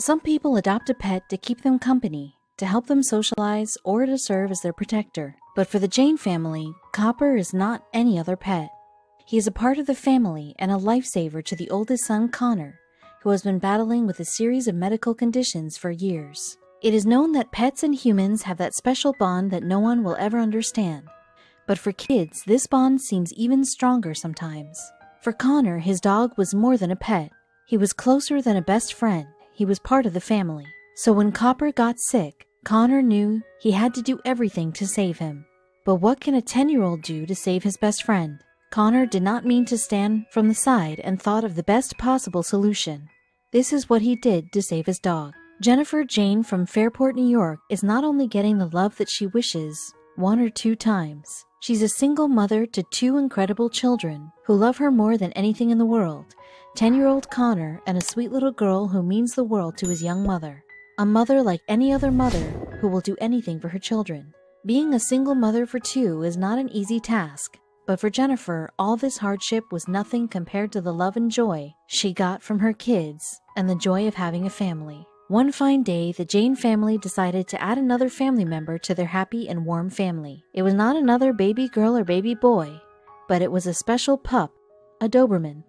Some people adopt a pet to keep them company, to help them socialize, or to serve as their protector. But for the Jayne family, Copper is not any other pet. He is a part of the family and a lifesaver to the oldest son, Connor, who has been battling with a series of medical conditions for years. It is known that pets and humans have that special bond that no one will ever understand. But for kids, this bond seems even stronger sometimes. For Connor, his dog was more than a pet. He was closer than a best friend. He was part of the family. So when Copper got sick, Connor knew he had to do everything to save him. But what can a 10-year-old do to save his best friend? Connor did not mean to stand from the side and thought of the best possible solution. This is what he did to save his dog. Jennifer Jayne from Fairport, New York is not only getting the love that she wishes 1 or 2 times. She's a single mother to 2 incredible children who love her more than anything in the world. 10-year-old Connor and a sweet little girl who means the world to his young mother. A mother like any other mother who will do anything for her children. Being a single mother for 2 is not an easy task, but for Jennifer, all this hardship was nothing compared to the love and joy she got from her kids and the joy of having a family. One fine day, the Jayne family decided to add another family member to their happy and warm family. It was not another baby girl or baby boy, but it was a special pup, a Doberman.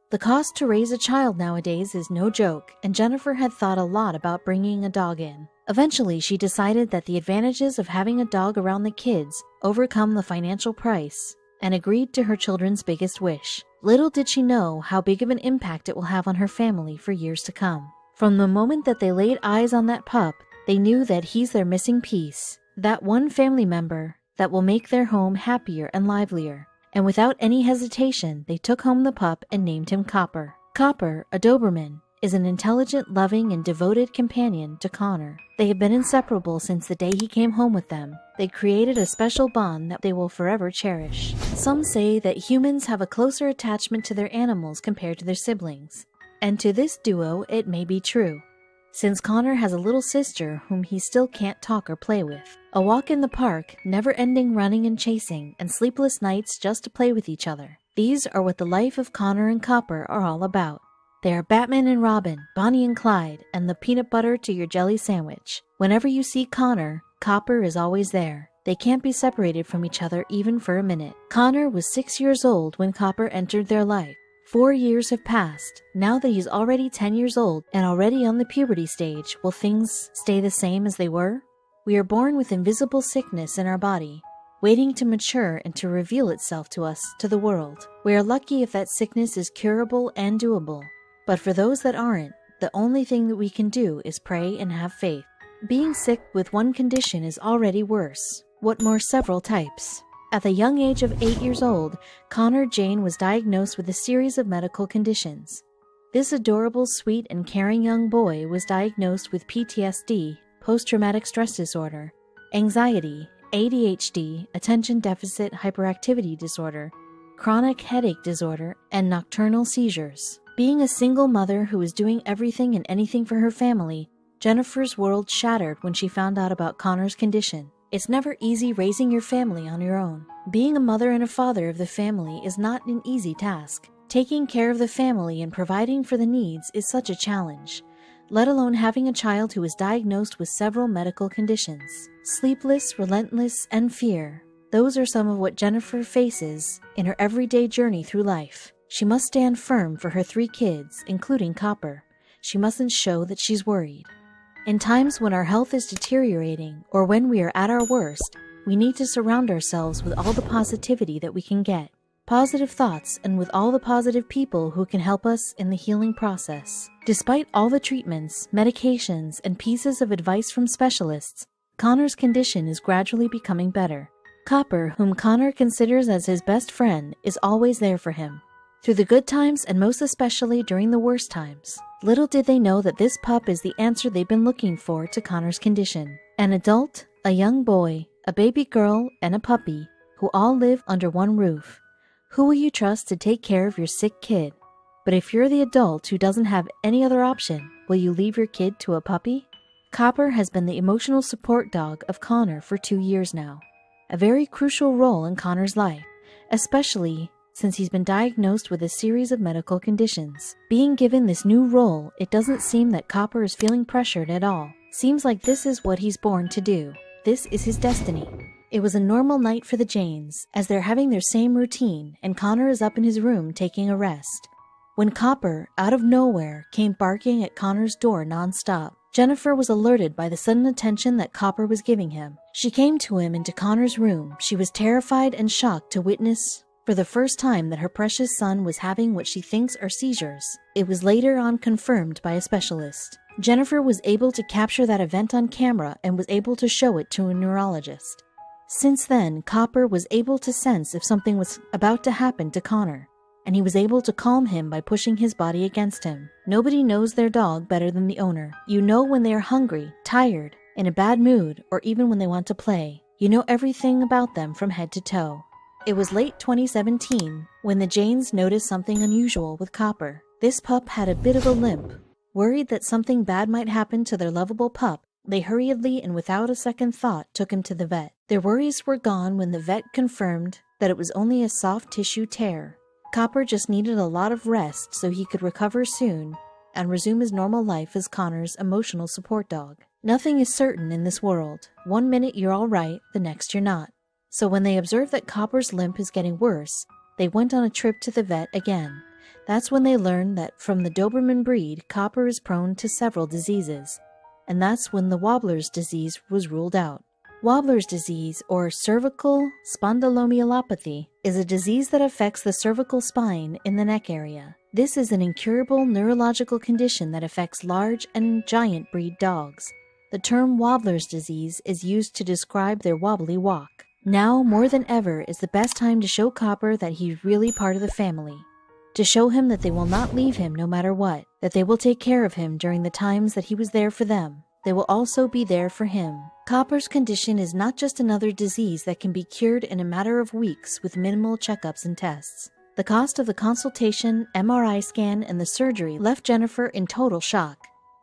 The cost to raise a child nowadays is no joke, and Jennifer had thought a lot about bringing a dog in. Eventually, she decided that the advantages of having a dog around the kids overcome the financial price, and agreed to her children's biggest wish. Little did she know how big of an impact it will have on her family for years to come. From the moment that they laid eyes on that pup, they knew that he's their missing piece, that one family member that will make their home happier and livelier. And without any hesitation, they took home the pup and named him Copper. Copper, a Doberman, is an intelligent, loving, and devoted companion to Connor. They have been inseparable since the day he came home with them. They created a special bond that they will forever cherish. Some say that humans have a closer attachment to their animals compared to their siblings. And to this duo, it may be true, since Connor has a little sister whom he still can't talk or play with. A walk in the park, never-ending running and chasing, and sleepless nights just to play with each other. These are what the life of Connor and Copper are all about. They are Batman and Robin, Bonnie and Clyde, and the peanut butter to your jelly sandwich. Whenever you see Connor, Copper is always there. They can't be separated from each other even for a minute. Connor was 6 years old when Copper entered their life. 4 years have passed. Now that he's already 10 years old and already on the puberty stage, will things stay the same as they were? We are born with invisible sickness in our body, waiting to mature and to reveal itself to us, to the world. We are lucky if that sickness is curable and doable. But for those that aren't, the only thing that we can do is pray and have faith. Being sick with one condition is already worse. What more several types? At the young age of 8 years old, Connor Jayne was diagnosed with a series of medical conditions. This adorable, sweet, and caring young boy was diagnosed with PTSD, post-traumatic stress disorder, anxiety, ADHD, attention deficit hyperactivity disorder, chronic headache disorder, and nocturnal seizures. Being a single mother who was doing everything and anything for her family, Jennifer's world shattered when she found out about Connor's condition. It's never easy raising your family on your own. Being a mother and a father of the family is not an easy task. Taking care of the family and providing for the needs is such a challenge, let alone having a child who is diagnosed with several medical conditions. Sleepless, relentless, and fear. Those are some of what Jennifer faces in her everyday journey through life. She must stand firm for her 3 kids, including Copper. She mustn't show that she's worried. In times when our health is deteriorating or when we are at our worst, we need to surround ourselves with all the positivity that we can get. Positive thoughts and with all the positive people who can help us in the healing process. Despite all the treatments, medications, and pieces of advice from specialists, Connor's condition is gradually becoming better. Copper, whom Connor considers as his best friend, is always there for him, through the good times and most especially during the worst times. Little did they know that this pup is the answer they've been looking for to Connor's condition. An adult, a young boy, a baby girl, and a puppy, who all live under one roof. Who will you trust to take care of your sick kid? But if you're the adult who doesn't have any other option, will you leave your kid to a puppy? Copper has been the emotional support dog of Connor for 2 years now. A very crucial role in Connor's life, especially since he's been diagnosed with a series of medical conditions. Being given this new role, it doesn't seem that Copper is feeling pressured at all. Seems like this is what he's born to do. This is his destiny. It was a normal night for the Jaynes, as they're having their same routine, and Connor is up in his room taking a rest, when Copper, out of nowhere, came barking at Connor's door non-stop. Jennifer was alerted by the sudden attention that Copper was giving him. She came to him into Connor's room. She was terrified and shocked to witness for the first time that her precious son was having what she thinks are seizures. It was later on confirmed by a specialist. Jennifer was able to capture that event on camera and was able to show it to a neurologist. Since then, Copper was able to sense if something was about to happen to Connor, and he was able to calm him by pushing his body against him. Nobody knows their dog better than the owner. You know when they are hungry, tired, in a bad mood, or even when they want to play. You know everything about them from head to toe. It was late 2017 when the Jaynes noticed something unusual with Copper. This pup had a bit of a limp. Worried that something bad might happen to their lovable pup, they hurriedly and without a second thought took him to the vet. Their worries were gone when the vet confirmed that it was only a soft tissue tear. Copper just needed a lot of rest so he could recover soon and resume his normal life as Connor's emotional support dog. Nothing is certain in this world. One minute you're all right, the next you're not. So when they observed that Copper's limp is getting worse, they went on a trip to the vet again. That's when they learned that from the Doberman breed, Copper is prone to several diseases. And that's when the Wobbler's disease was ruled out. Wobbler's disease, or cervical spondylomyelopathy, is a disease that affects the cervical spine in the neck area. This is an incurable neurological condition that affects large and giant breed dogs. The term Wobbler's disease is used to describe their wobbly walk. Now, more than ever, is the best time to show Copper that he's really part of the family. To show him that they will not leave him no matter what, that they will take care of him during the times that he was there for them. They will also be there for him. Copper's condition is not just another disease that can be cured in a matter of weeks with minimal checkups and tests. The cost of the consultation, MRI scan, and the surgery left Jennifer in total shock.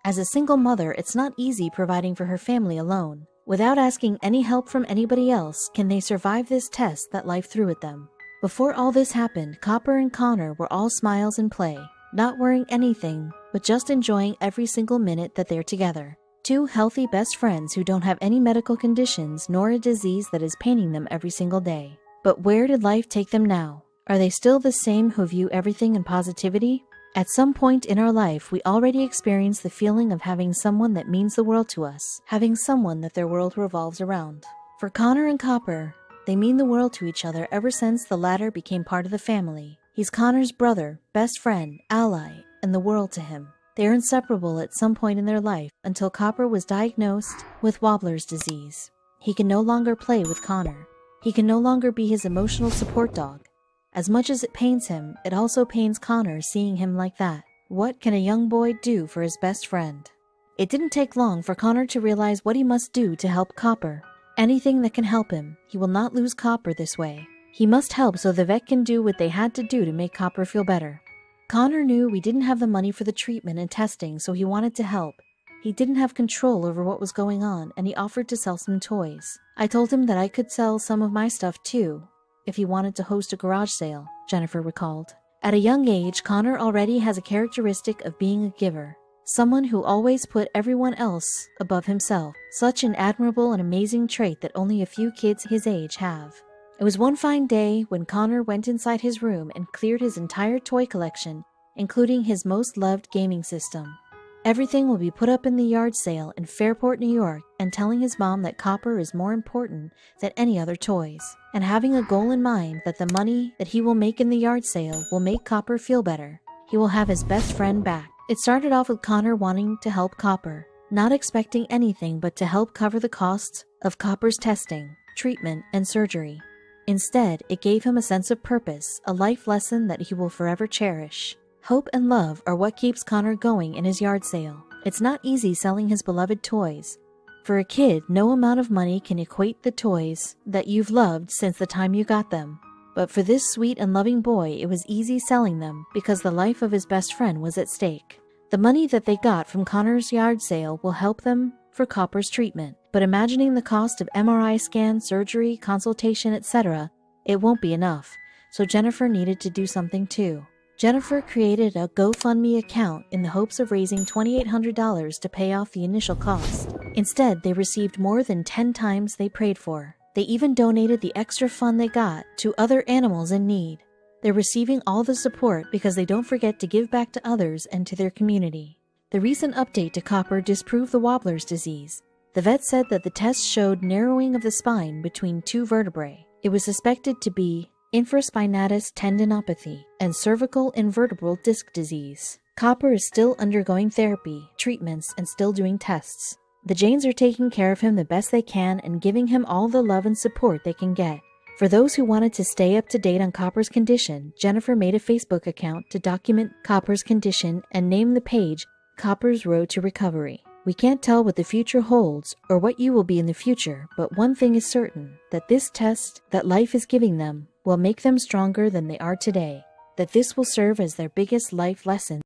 As a single mother, it's not easy providing for her family alone. Without asking any help from anybody else, can they survive this test that life threw at them? Before all this happened, Copper and Connor were all smiles and play, not worrying anything, but just enjoying every single minute that they're together. Two healthy best friends who don't have any medical conditions nor a disease that is paining them every single day. But where did life take them now? Are they still the same who view everything in positivity? At some point in our life, we already experience the feeling of having someone that means the world to us, having someone that their world revolves around. For Connor and Copper, they mean the world to each other ever since the latter became part of the family. He's Connor's brother, best friend, ally, and the world to him. They are inseparable at some point in their life until Copper was diagnosed with Wobbler's disease. He can no longer play with Connor. He can no longer be his emotional support dog. As much as it pains him, it also pains Connor seeing him like that. What can a young boy do for his best friend? It didn't take long for Connor to realize what he must do to help Copper. Anything that can help him. He will not lose Copper this way. He must help so the vet can do what they had to do to make Copper feel better. Connor knew we didn't have the money for the treatment and testing, so he wanted to help. He didn't have control over what was going on, and he offered to sell some toys. I told him that I could sell some of my stuff too, if he wanted to host a garage sale, Jennifer recalled. At a young age, Connor already has a characteristic of being a giver. Someone who always put everyone else above himself. Such an admirable and amazing trait that only a few kids his age have. It was one fine day when Connor went inside his room and cleared his entire toy collection, including his most loved gaming system. Everything will be put up in the yard sale in Fairport, New York, and telling his mom that Copper is more important than any other toys, and having a goal in mind that the money that he will make in the yard sale will make Copper feel better. He will have his best friend back. It started off with Connor wanting to help Copper, not expecting anything but to help cover the costs of Copper's testing, treatment, and surgery. Instead, it gave him a sense of purpose, a life lesson that he will forever cherish. Hope and love are what keeps Connor going in his yard sale. It's not easy selling his beloved toys. For a kid, no amount of money can equate the toys that you've loved since the time you got them. But for this sweet and loving boy, it was easy selling them because the life of his best friend was at stake. The money that they got from Connor's yard sale will help them for Copper's treatment. But imagining the cost of MRI scan, surgery, consultation, etc., it won't be enough. so Jennifer needed to do something too. Jennifer created a GoFundMe account in the hopes of raising $2,800 to pay off the initial cost. Instead, they received more than 10 times they prayed for. They even donated the extra fund they got to other animals in need. They're receiving all the support because they don't forget to give back to others and to their community. The recent update to Copper disproved the wobbler's disease. The vet said that the test showed narrowing of the spine between two vertebrae. It was suspected to be infraspinatus tendinopathy and cervical invertebral disc disease. Copper is still undergoing therapy, treatments, and still doing tests. The Jaynes are taking care of him the best they can and giving him all the love and support they can get. For those who wanted to stay up to date on Copper's condition, Jennifer made a Facebook account to document Copper's condition and named the page Copper's Road to Recovery. We can't tell what the future holds or what you will be in the future, but one thing is certain, that this test that life is giving them will make them stronger than they are today, that this will serve as their biggest life lesson.